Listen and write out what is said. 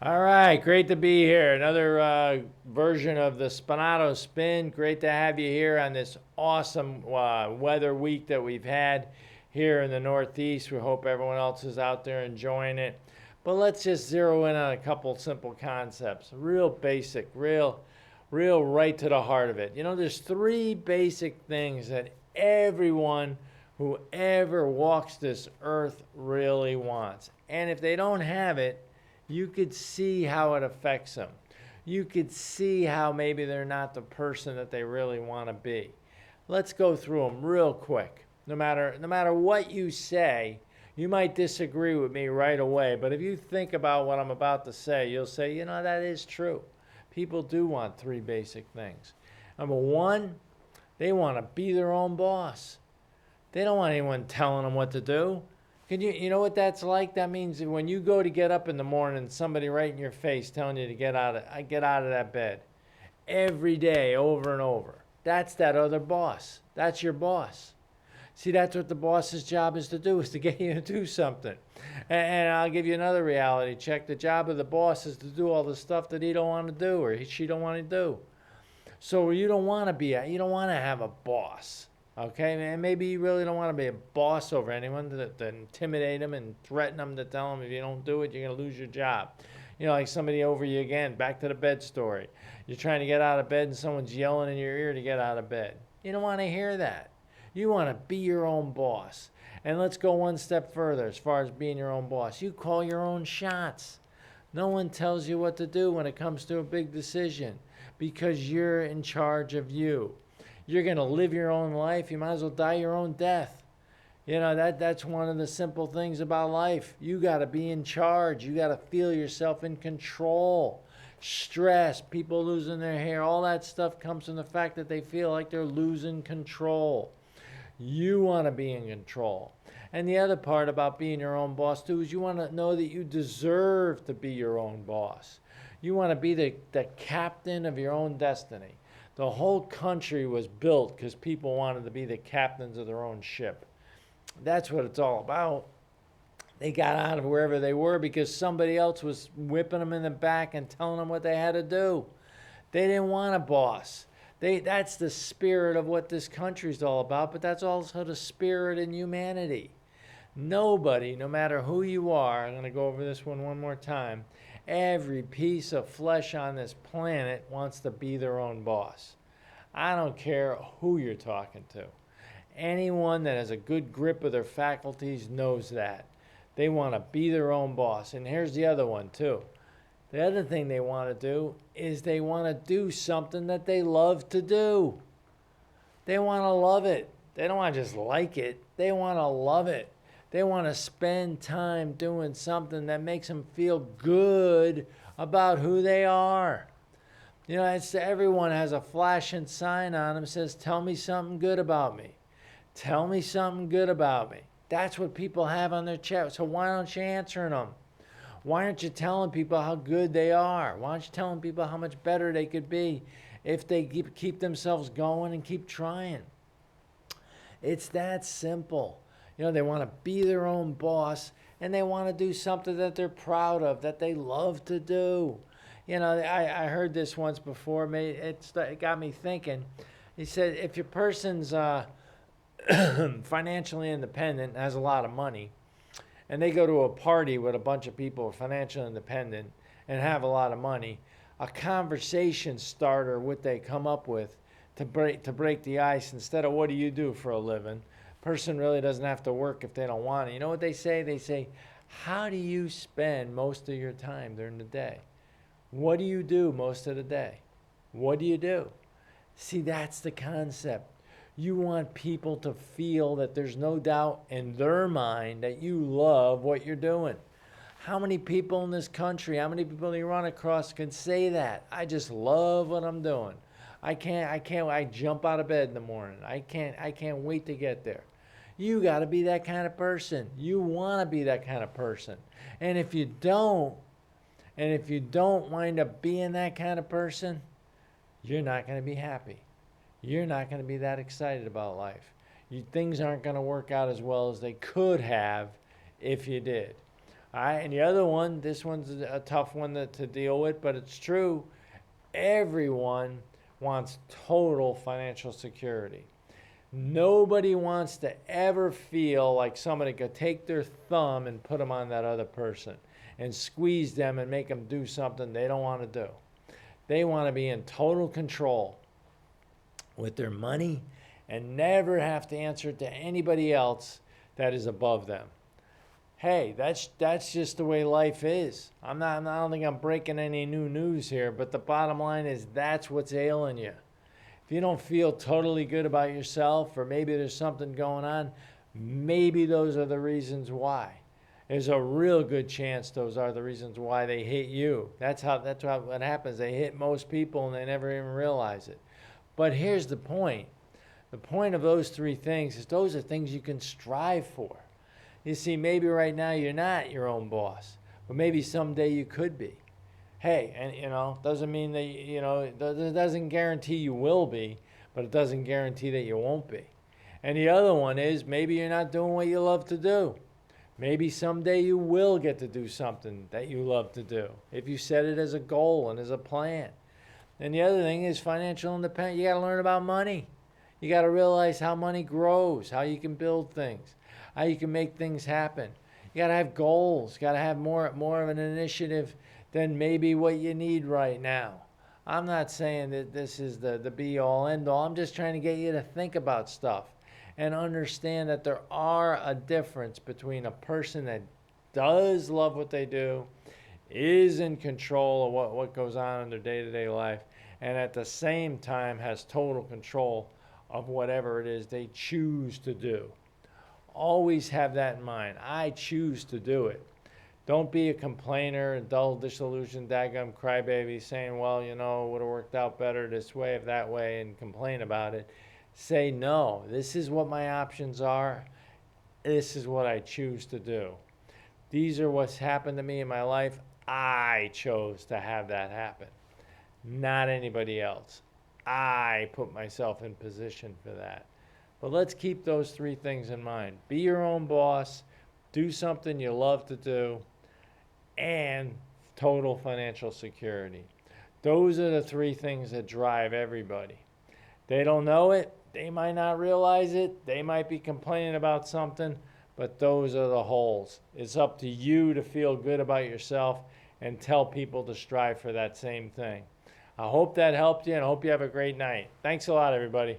All right, great to be here. Another version of the Spinato Spin. Great to have you here on this awesome weather week that we've had here in the Northeast. We hope everyone else is out there enjoying it. But let's just zero in on a couple simple concepts. Real basic, real right to the heart of it. You know, there's three basic things that everyone who ever walks this earth really wants. And if they don't have it, you could see how it affects them. You could see how maybe they're not the person that they really want to be. Let's go through them real quick. No matter what you say, you might disagree with me right away, but if you think about what I'm about to say, you'll say, you know, that is true. People do want three basic things. Number one, they want to be their own boss. They don't want anyone telling them what to do. You know what that's like? That means that when you go to get up in the morning, somebody right in your face telling you to get out of that bed every day, over and over. That's that other boss. That's your boss. See, that's what the boss's job is to do, is to get you to do something. And I'll give you another reality check. The job of the boss is to do all the stuff that he don't want to do or she don't want to do. So you don't want to have a boss. Okay, and maybe you really don't want to be a boss over anyone to intimidate them and threaten them to tell them if you don't do it, you're going to lose your job. You know, like somebody over you again, back to the bed story. You're trying to get out of bed and someone's yelling in your ear to get out of bed. You don't want to hear that. You want to be your own boss. And let's go one step further as far as being your own boss. You call your own shots. No one tells you what to do when it comes to a big decision because you're in charge of you. You're going to live your own life. You might as well die your own death. You know, that's one of the simple things about life. You got to be in charge. You got to feel yourself in control. Stress, people losing their hair, all that stuff comes from the fact that they feel like they're losing control. You want to be in control. And the other part about being your own boss, too, is you want to know that you deserve to be your own boss. You want to be the captain of your own destiny. The whole country was built because people wanted to be the captains of their own ship. That's what it's all about. They got out of wherever they were because somebody else was whipping them in the back and telling them what they had to do. They didn't want a boss. That's the spirit of what this country's all about, but that's also the spirit in humanity. Nobody, no matter who you are, I'm going to go over this one more time, every piece of flesh on this planet wants to be their own boss. I don't care who you're talking to. Anyone that has a good grip of their faculties knows that. They want to be their own boss. And here's the other one, too. The other thing they want to do is they want to do something that they love to do. They want to love it. They don't want to just like it. They want to love it. They want to spend time doing something that makes them feel good about who they are. You know, everyone has a flashing sign on them that says, tell me something good about me. Tell me something good about me. That's what people have on their chest. So why aren't you answering them? Why aren't you telling people how good they are? Why aren't you telling people how much better they could be if they keep themselves going and keep trying? It's that simple. You know, they want to be their own boss and they want to do something that they're proud of, that they love to do. You know, I heard this once before. It got me thinking. He said, if your person's financially independent, has a lot of money, and they go to a party with a bunch of people who are financially independent and have a lot of money, a conversation starter, what they come up with to break the ice, instead of what do you do for a living? Person really doesn't have to work if they don't want it. You know what they say? They say, how do you spend most of your time during the day? What do you do most of the day? What do you do? See, that's the concept. You want people to feel that there's no doubt in their mind that you love what you're doing. How many people in this country, how many people you run across can say that? I just love what I'm doing. I jump out of bed in the morning. I can't wait to get there. You got to be that kind of person. You want to be that kind of person. And if you don't wind up being that kind of person, you're not going to be happy. You're not going to be that excited about life. Things aren't going to work out as well as they could have if you did. All right, and the other one, this one's a tough one to deal with, but it's true. Everyone wants total financial security. Nobody wants to ever feel like somebody could take their thumb and put them on that other person and squeeze them and make them do something they don't want to do. They want to be in total control with their money and never have to answer to anybody else that is above them. Hey, that's just the way life is. I don't think I'm breaking any new news here, but the bottom line is that's what's ailing you. If you don't feel totally good about yourself, or maybe there's something going on, maybe those are the reasons why. There's a real good chance those are the reasons why they hit you. That's what happens. They hit most people and they never even realize it. But here's the point. The point of those three things is those are things you can strive for. You see, maybe right now you're not your own boss, but maybe someday you could be. Hey, and doesn't mean that, it doesn't guarantee you will be, but it doesn't guarantee that you won't be. And the other one is maybe you're not doing what you love to do. Maybe someday you will get to do something that you love to do if you set it as a goal and as a plan. And the other thing is financial independence. You got to learn about money. You got to realize how money grows, how you can build things, how you can make things happen. You got to have goals. You got to have more of an initiative than maybe what you need right now. I'm not saying that this is the be-all, end-all. I'm just trying to get you to think about stuff and understand that there are a difference between a person that does love what they do, is in control of what goes on in their day-to-day life, and at the same time has total control of whatever it is they choose to do. Always have that in mind. I choose to do it. Don't be a complainer, a dull, disillusioned, daggum crybaby saying, well, would have worked out better this way or that way, and complain about it. Say, no, this is what my options are. This is what I choose to do. These are what's happened to me in my life. I chose to have that happen, not anybody else. I put myself in position for that. But let's keep those three things in mind. Be your own boss, do something you love to do, and total financial security. Those are the three things that drive everybody. They don't know it. They might not realize it. They might be complaining about something, but those are the holes. It's up to you to feel good about yourself and tell people to strive for that same thing. I hope that helped you, and I hope you have a great night. Thanks a lot, everybody.